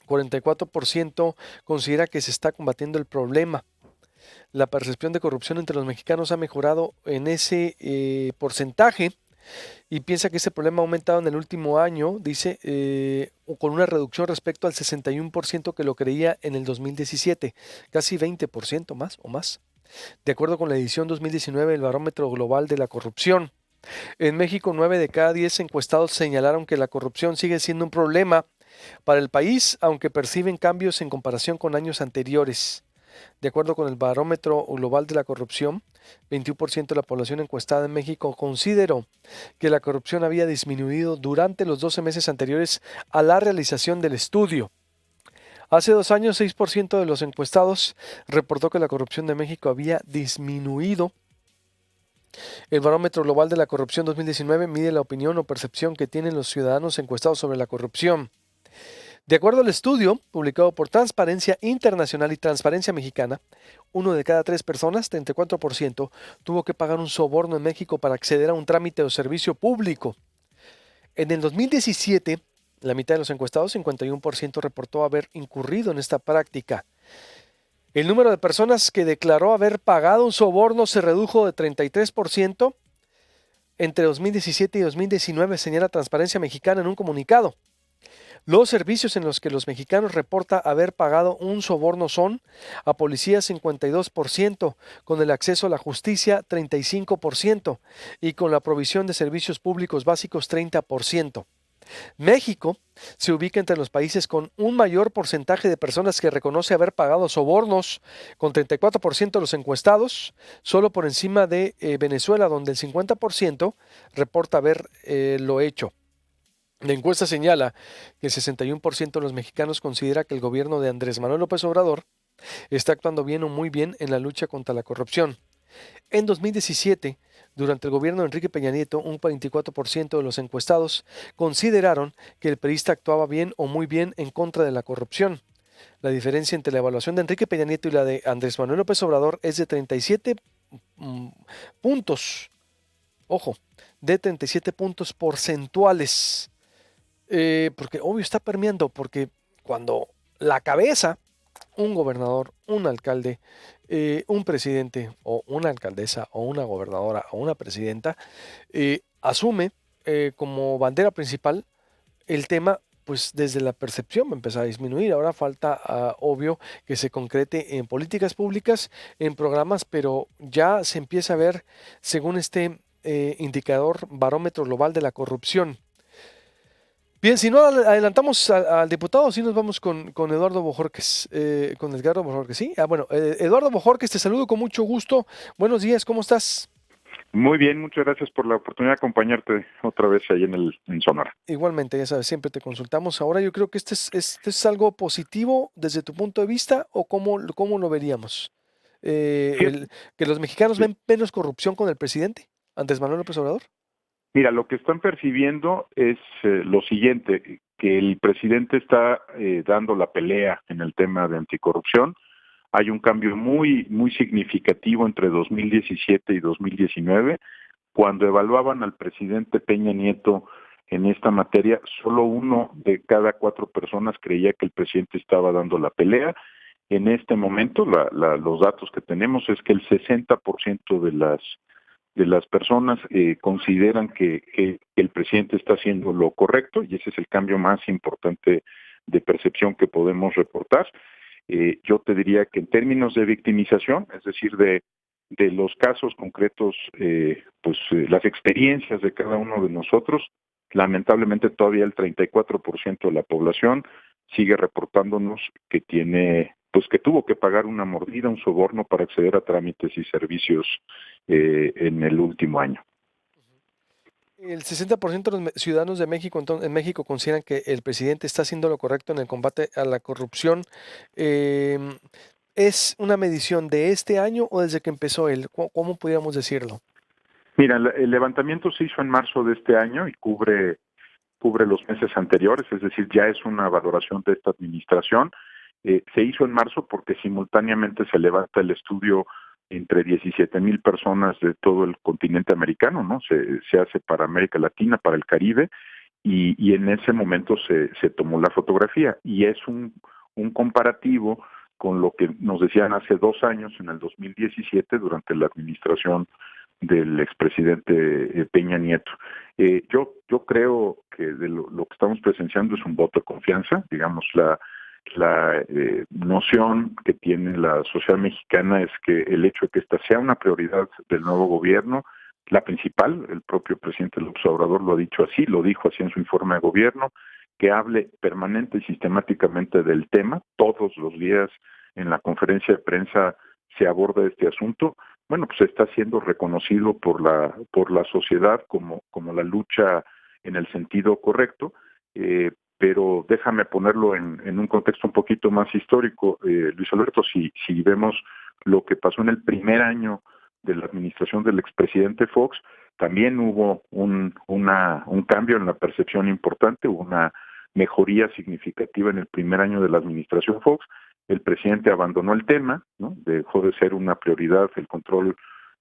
44% considera que se está combatiendo el problema. La percepción de corrupción entre los mexicanos ha mejorado en ese porcentaje y piensa que ese problema ha aumentado en el último año, dice, con una reducción respecto al 61% que lo creía en el 2017, casi 20% más o más, de acuerdo con la edición 2019 del Barómetro Global de la Corrupción. En México, 9 de cada 10 encuestados señalaron que la corrupción sigue siendo un problema para el país, aunque perciben cambios en comparación con años anteriores. De acuerdo con el Barómetro Global de la Corrupción, 21% de la población encuestada en México consideró que la corrupción había disminuido durante los 12 meses anteriores a la realización del estudio. Hace 2 años, 6% de los encuestados reportó que la corrupción de México había disminuido. El Barómetro Global de la Corrupción 2019 mide la opinión o percepción que tienen los ciudadanos encuestados sobre la corrupción. De acuerdo al estudio publicado por Transparencia Internacional y Transparencia Mexicana, 1 de cada 3 personas, 34%, tuvo que pagar un soborno en México para acceder a un trámite o servicio público. En el 2017, la mitad de los encuestados, 51%, reportó haber incurrido en esta práctica. El número de personas que declaró haber pagado un soborno se redujo de 33% entre 2017 y 2019, señala Transparencia Mexicana en un comunicado. Los servicios en los que los mexicanos reporta haber pagado un soborno son a policía 52%, con el acceso a la justicia 35% y con la provisión de servicios públicos básicos 30%. México se ubica entre los países con un mayor porcentaje de personas que reconoce haber pagado sobornos, con 34% de los encuestados, solo por encima de Venezuela, donde el 50% reporta haberlo hecho. La encuesta señala que el 61% de los mexicanos considera que el gobierno de Andrés Manuel López Obrador está actuando bien o muy bien en la lucha contra la corrupción. En 2017, durante el gobierno de Enrique Peña Nieto, un 44% de los encuestados consideraron que el priista actuaba bien o muy bien en contra de la corrupción. La diferencia entre la evaluación de Enrique Peña Nieto y la de Andrés Manuel López Obrador es de 37 puntos. Ojo, de 37 puntos porcentuales. Porque obvio está permeando, porque cuando la cabeza, un gobernador, un alcalde, un presidente o una alcaldesa o una gobernadora o una presidenta asume como bandera principal el tema, pues desde la percepción va a empezar a disminuir. Ahora falta, obvio, que se concrete en políticas públicas, en programas, pero ya se empieza a ver, según este indicador barómetro global de la corrupción. Bien, si no adelantamos al diputado, sí nos vamos con Eduardo Bojorquez, con Edgardo Bojorquez, ¿sí? Bueno, Eduardo Bojorquez, te saludo con mucho gusto. Buenos días, ¿cómo estás? Muy bien, muchas gracias por la oportunidad de acompañarte otra vez ahí en Sonora. Igualmente, ya sabes, siempre te consultamos. Ahora yo creo que este es algo positivo desde tu punto de vista, o cómo lo veríamos. Fíjate, Que los mexicanos sí. ven menos corrupción con el presidente, Andrés Manuel López Obrador. Mira, lo que están percibiendo es lo siguiente, que el presidente está dando la pelea en el tema de anticorrupción. Hay un cambio muy significativo entre 2017 y 2019. Cuando evaluaban al presidente Peña Nieto en esta materia, solo 1 de cada 4 personas creía que el presidente estaba dando la pelea. En este momento, los datos que tenemos es que el 60% de las personas consideran que el presidente está haciendo lo correcto, y ese es el cambio más importante de percepción que podemos reportar. Yo te diría que en términos de victimización, es decir, de los casos concretos, las experiencias de cada uno de nosotros, lamentablemente todavía el 34% de la población sigue reportándonos que que tuvo que pagar una mordida, un soborno para acceder a trámites y servicios en el último año. El 60% de los ciudadanos de México, en México, consideran que el presidente está haciendo lo correcto en el combate a la corrupción. Em, ¿Es una medición de este año o desde que empezó él? ¿Cómo podríamos decirlo? Mira, el levantamiento se hizo en marzo de este año y cubre los meses anteriores, es decir, ya es una valoración de esta administración. Se hizo en marzo porque simultáneamente se levanta el estudio entre 17,000 personas de todo el continente americano, ¿no? Se hace para América Latina, para el Caribe, y en ese momento se tomó la fotografía y es un comparativo con lo que nos decían hace 2 años, en el 2017, durante la administración del expresidente Peña Nieto. Yo creo que de lo que estamos presenciando es un voto de confianza, digamos, la noción que tiene la sociedad mexicana es que el hecho de que esta sea una prioridad del nuevo gobierno, la principal, el propio presidente López Obrador lo ha dicho así, lo dijo así en su informe de gobierno, que hable permanente y sistemáticamente del tema, todos los días en la conferencia de prensa se aborda este asunto. Bueno, pues está siendo reconocido por la sociedad como la lucha en el sentido correcto, pero déjame ponerlo en un contexto un poquito más histórico, Luis Alberto. Si vemos lo que pasó en el primer año de la administración del expresidente Fox, también hubo un cambio en la percepción importante, hubo una mejoría significativa en el primer año de la administración Fox. El presidente abandonó el tema, ¿no? Dejó de ser una prioridad el control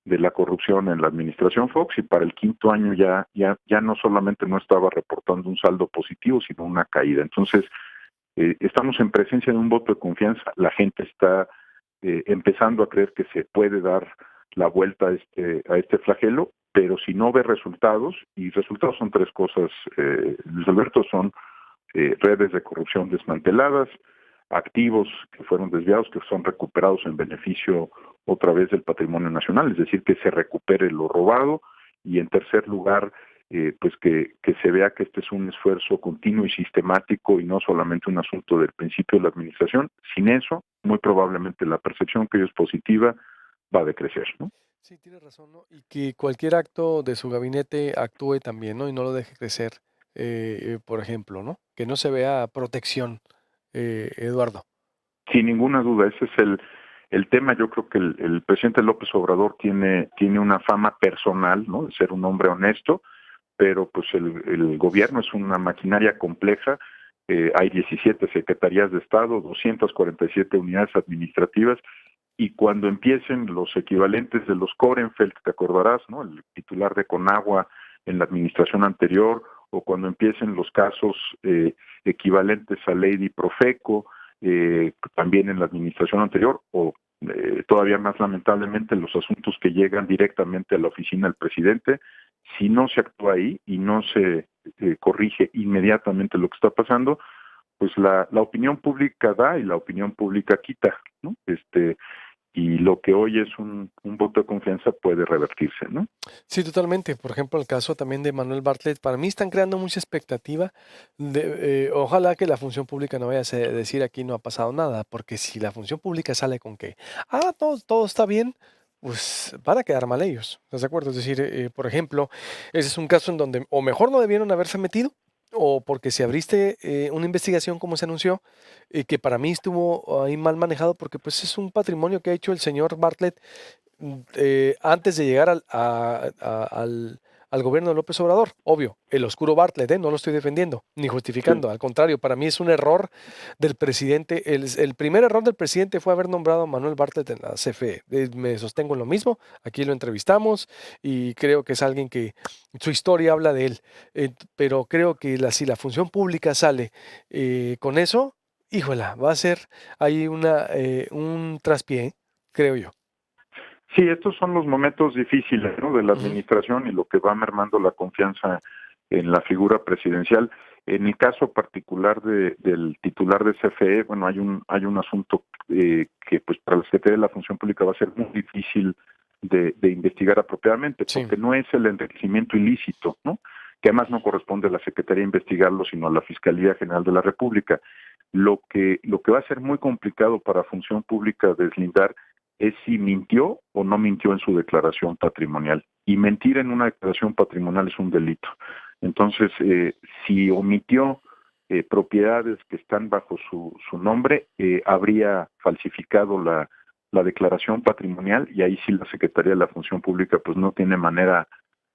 de la corrupción en la administración Fox, y para el quinto año ya no solamente no estaba reportando un saldo positivo, sino una caída. Entonces, estamos en presencia de un voto de confianza. La gente está empezando a creer que se puede dar la vuelta a este flagelo, pero si no ve resultados, y resultados son tres cosas, Luis Alberto, son redes de corrupción desmanteladas, activos que fueron desviados, que son recuperados en beneficio otra vez del patrimonio nacional, es decir, que se recupere lo robado, y en tercer lugar, pues que se vea que este es un esfuerzo continuo y sistemático y no solamente un asunto del principio de la administración. Sin eso, muy probablemente la percepción que hoy es positiva va a decrecer, ¿no? Sí, tienes razón, ¿no? Y que cualquier acto de su gabinete actúe también, ¿no? Y no lo deje crecer, por ejemplo, ¿no? Que no se vea protección, Eduardo. Sin ninguna duda, ese es el tema. Yo creo que el presidente López Obrador tiene una fama personal, ¿no?, de ser un hombre honesto, pero pues el gobierno es una maquinaria compleja. Hay 17 secretarías de Estado, 247 unidades administrativas, y cuando empiecen los equivalentes de los Korenfeld, te acordarás, ¿no?, el titular de Conagua en la administración anterior, o cuando empiecen los casos equivalentes a Lady Profeco, también en la administración anterior, o todavía más lamentablemente los asuntos que llegan directamente a la oficina del presidente, si no se actúa ahí y no se corrige inmediatamente lo que está pasando, pues la opinión pública da y la opinión pública quita, ¿no? Y lo que hoy es un voto de confianza puede revertirse, ¿no? Sí, totalmente. Por ejemplo, el caso también de Manuel Bartlett, para mí están creando mucha expectativa. Ojalá que la función pública no vaya a decir aquí no ha pasado nada, porque si la función pública sale con que, todo está bien, pues van a quedar mal ellos. ¿Estás de acuerdo? Es decir, por ejemplo, ese es un caso en donde o mejor no debieron haberse metido, o porque si abriste una investigación como se anunció, que para mí estuvo ahí mal manejado, porque pues es un patrimonio que ha hecho el señor Bartlett antes de llegar al gobierno de López Obrador. Obvio, el oscuro Bartlett, no lo estoy defendiendo ni Sí. justificando. Al contrario, para mí es un error del presidente. El primer error del presidente fue haber nombrado a Manuel Bartlett en la CFE. Me sostengo en lo mismo. Aquí lo entrevistamos y creo que es alguien que su historia habla de él. Pero creo que si la función pública sale con eso, híjola, va a ser ahí un traspié, creo yo. Sí, estos son los momentos difíciles, ¿no?, de la Ujú. administración y lo que va mermando la confianza en la figura presidencial. En el caso particular del titular de CFE, bueno, hay un asunto que pues para la Secretaría de la Función Pública va a ser muy difícil de investigar apropiadamente, Sí. porque no es el enriquecimiento ilícito, ¿no?, que además no corresponde a la Secretaría investigarlo, sino a la Fiscalía General de la República. Lo que va a ser muy complicado para Función Pública deslindar es si mintió o no mintió en su declaración patrimonial. Y mentir en una declaración patrimonial es un delito. Entonces, si omitió propiedades que están bajo su nombre, habría falsificado la declaración patrimonial, y ahí sí la Secretaría de la Función Pública pues no tiene manera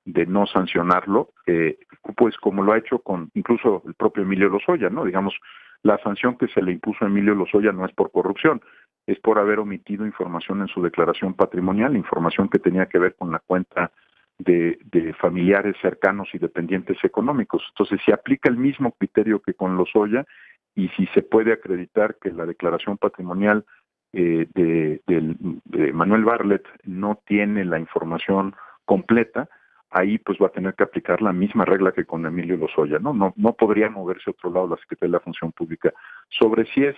de no sancionarlo, pues como lo ha hecho con incluso el propio Emilio Lozoya, ¿no? Digamos, la sanción que se le impuso a Emilio Lozoya no es por corrupción, es por haber omitido información en su declaración patrimonial, información que tenía que ver con la cuenta de familiares cercanos y dependientes económicos. Entonces, se aplica el mismo criterio que con Lozoya, y si se puede acreditar que la declaración patrimonial de Manuel Bartlett no tiene la información completa, ahí pues va a tener que aplicar la misma regla que con Emilio Lozoya, ¿no? No podría moverse a otro lado la Secretaría de la Función Pública. Sobre si es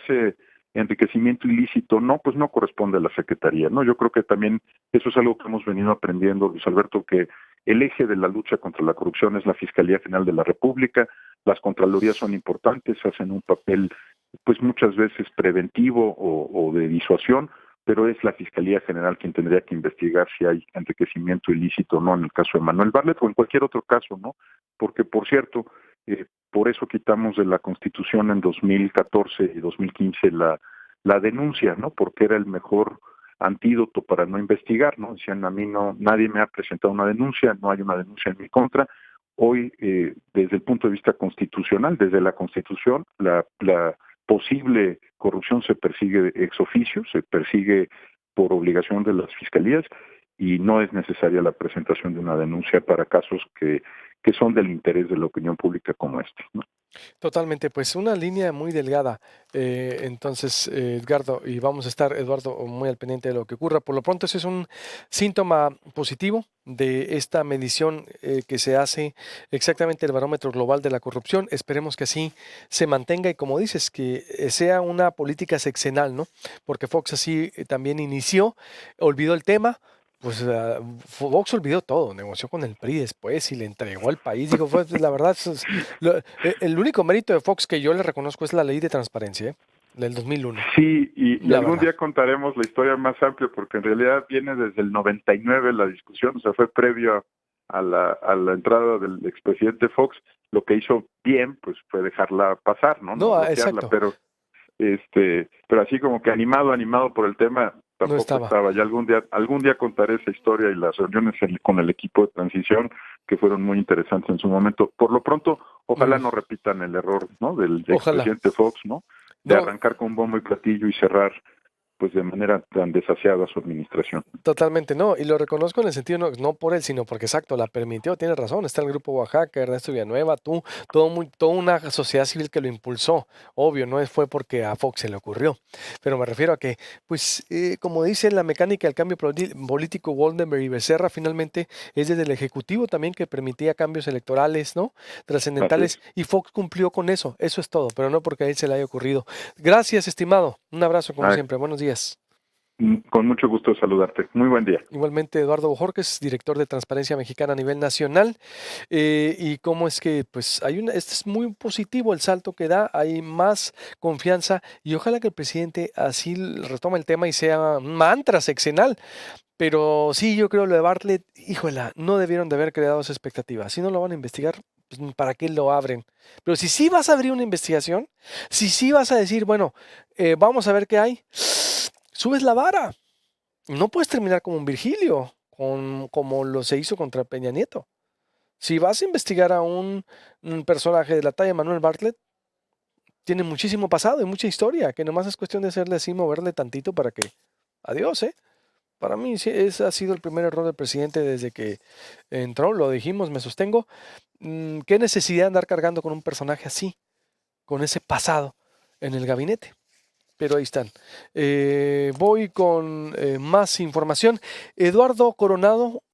enriquecimiento ilícito, no, pues no corresponde a la Secretaría, ¿no? Yo creo que también eso es algo que hemos venido aprendiendo, Luis Alberto, que el eje de la lucha contra la corrupción es la Fiscalía General de la República, las Contralorías son importantes, hacen un papel pues muchas veces preventivo o de disuasión, pero es la Fiscalía General quien tendría que investigar si hay enriquecimiento ilícito o no en el caso de Manuel Bartlett o en cualquier otro caso, ¿no? Porque, por cierto, por eso quitamos de la Constitución en 2014 y 2015 la denuncia, ¿no? Porque era el mejor antídoto para no investigar, ¿no? Decían, a mí no, nadie me ha presentado una denuncia, no hay una denuncia en mi contra. Hoy, desde el punto de vista constitucional, desde la Constitución, la posible corrupción se persigue ex oficio, se persigue por obligación de las fiscalías, y no es necesaria la presentación de una denuncia para casos que son del interés de la opinión pública como este, ¿no? Totalmente, pues una línea muy delgada. Entonces, Edgardo, y vamos a estar, Eduardo, muy al pendiente de lo que ocurra. Por lo pronto, ese es un síntoma positivo de esta medición que se hace exactamente el barómetro global de la corrupción. Esperemos que así se mantenga y, como dices, que sea una política sexenal, ¿no? Porque Fox así también inició, olvidó el tema. Pues Fox olvidó todo, negoció con el PRI después y le entregó al país. Digo, pues, la verdad, el único mérito de Fox que yo le reconozco es la ley de transparencia, del 2001, Sí, y la algún verdad. día contaremos la historia más amplia, porque en realidad viene desde el 99 la discusión, o sea, fue previo a la entrada del expresidente Fox. Lo que hizo bien, pues, fue dejarla pasar, no No, bloquearla, exacto, pero así como que animado por el tema, no tampoco estaba. estaba. Ya algún día contaré esa historia y las reuniones con el equipo de transición, que fueron muy interesantes en su momento. Por lo pronto, Muy ojalá bien, no repitan el error, ¿no? Del ojalá. expresidente Fox, ¿no? De No, arrancar con bombo y platillo y cerrar, pues, de manera tan desasiada su administración. totalmente no, y lo reconozco en el sentido no por él, sino porque exacto, la permitió, tiene razón, está el Grupo Oaxaca, Ernesto Villanueva, tú, toda una sociedad civil que lo impulsó, obvio, fue porque a Fox se le ocurrió, pero me refiero a que, pues, como dice la mecánica del cambio político Waldenberg y Becerra, finalmente es desde el Ejecutivo también que permitía cambios electorales, ¿no? Así Trascendentales, es. y Fox cumplió con eso es todo, pero no porque a él se le haya ocurrido. Gracias, estimado, un abrazo como Ay, siempre, buenos días. con mucho gusto saludarte. Muy buen día. Igualmente, Eduardo Bojorquez, director de Transparencia Mexicana a nivel nacional. Y cómo es que, pues, este es muy positivo el salto que da, hay más confianza y ojalá que el presidente así retome el tema y sea un mantra sexenal. Pero sí, yo creo lo de Bartlett, híjola, no debieron de haber creado esa expectativa. Si no lo van a investigar, pues, ¿para qué lo abren? Pero si sí vas a abrir una investigación, si sí vas a decir, bueno, vamos a ver qué hay, subes la vara. No puedes terminar como un Virgilio, como lo se hizo contra Peña Nieto. Si vas a investigar a un personaje de la talla de Manuel Bartlett, tiene muchísimo pasado y mucha historia, que nomás es cuestión de hacerle así, moverle tantito para que, adiós, ¿eh? Para mí sí, ese ha sido el primer error del presidente desde que entró, lo dijimos, me sostengo. ¿Qué necesidad de andar cargando con un personaje así, con ese pasado en el gabinete? Pero ahí están. Voy con más información. Eduardo Coronado